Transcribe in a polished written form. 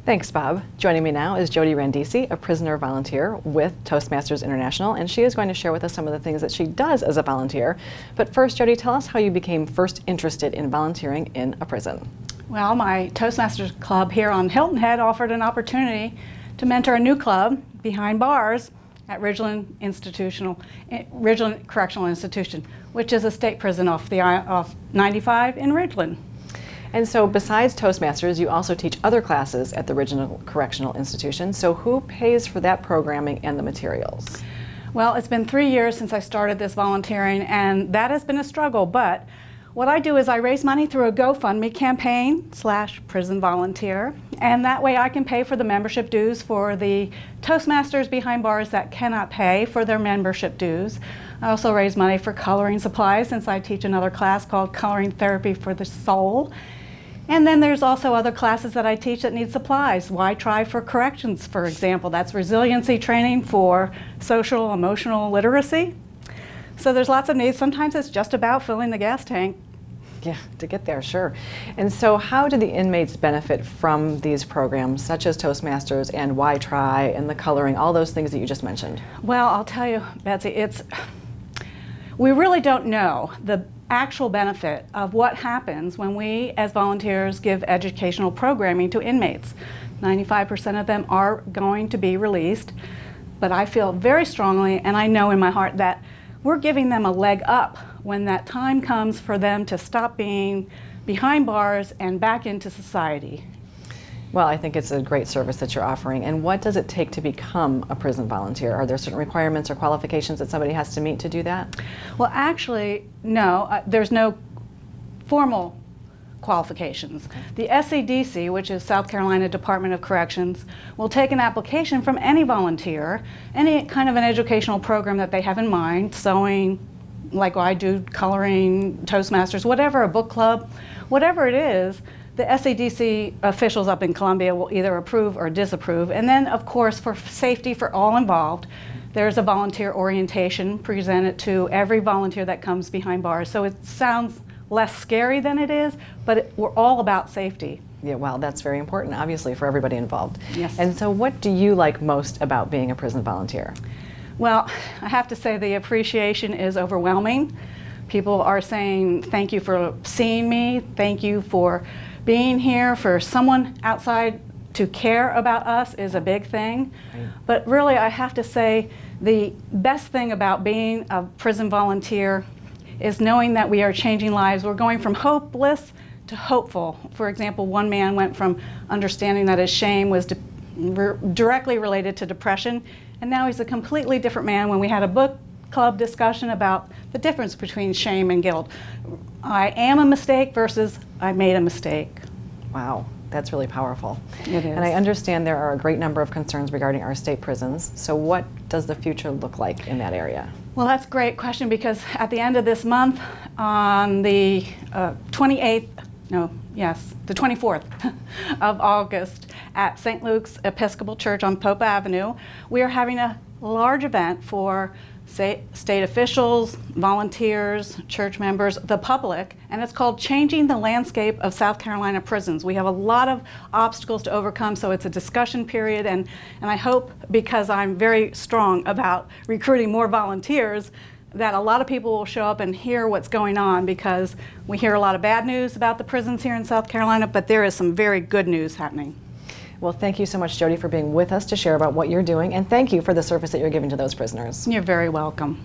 Thanks, Bob. Joining me now is Jodie Randisi, a prisoner volunteer with Toastmasters International, and she is going to share with us some of the things that she does as a volunteer. But first, Jodie, tell us how you became first interested in volunteering in a prison. Well, my Toastmasters club here on Hilton had offered an opportunity to mentor a new club behind bars at Ridgeland Correctional Institution, which is a state prison off 95 in Ridgeland. And so besides Toastmasters, you also teach other classes at the Ridgeland Correctional Institution. So who pays for that programming and the materials? Well, it's been 3 years since I started this volunteering, and that has been a struggle, but what I do is I raise money through a GoFundMe campaign / prison volunteer, and that way I can pay for the membership dues for the Toastmasters behind bars that cannot pay for their membership dues. I also raise money for coloring supplies since I teach another class called Coloring Therapy for the Soul. And then there's also other classes that I teach that need supplies. WHI-TRI for corrections, for example. That's resiliency training for social, emotional literacy. So there's lots of needs. Sometimes it's just about filling the gas tank. Yeah, to get there, sure. And so how do the inmates benefit from these programs, such as Toastmasters and WHI-TRI and the coloring, all those things that you just mentioned? Well, I'll tell you, Betsy, we really don't know the actual benefit of what happens when we, as volunteers, give educational programming to inmates. 95% of them are going to be released, but I feel very strongly, and I know in my heart, that we're giving them a leg up when that time comes for them to stop being behind bars and back into society. Well, I think it's a great service that you're offering. And what does it take to become a prison volunteer? Are there certain requirements or qualifications that somebody has to meet to do that? Well, actually, no. There's no formal qualifications. Okay. The SCDC, which is South Carolina Department of Corrections, will take an application from any volunteer, any kind of an educational program that they have in mind, sewing, like I do, coloring, Toastmasters, whatever, a book club, whatever it is. The SCDC officials up in Columbia will either approve or disapprove. And then, of course, for safety for all involved, there's a volunteer orientation presented to every volunteer that comes behind bars. So it sounds less scary than it is, but we're all about safety. Yeah, well, that's very important, obviously, for everybody involved. Yes. And so what do you like most about being a prison volunteer? Well, I have to say the appreciation is overwhelming. People are saying, thank you for seeing me, thank you for being here. For someone outside to care about us is a big thing. Right. But really, I have to say, the best thing about being a prison volunteer is knowing that we are changing lives. We're going from hopeless to hopeful. For example, one man went from understanding that his shame was directly related to depression, and now he's a completely different man. When we had a book club discussion about the difference between shame and guilt. I am a mistake versus I made a mistake. Wow, that's really powerful. It is. And I understand there are a great number of concerns regarding our state prisons. So what does the future look like in that area? Well, that's a great question, because at the end of this month, on the 24th of August at St. Luke's Episcopal Church on Pope Avenue, we are having a large event for state officials, volunteers, church members, the public, and it's called Changing the Landscape of South Carolina Prisons. We have a lot of obstacles to overcome, so it's a discussion period, and I hope, because I'm very strong about recruiting more volunteers, that a lot of people will show up and hear what's going on, because we hear a lot of bad news about the prisons here in South Carolina, but there is some very good news happening. Well, thank you so much, Jodie, for being with us to share about what you're doing, and thank you for the service that you're giving to those prisoners. You're very welcome.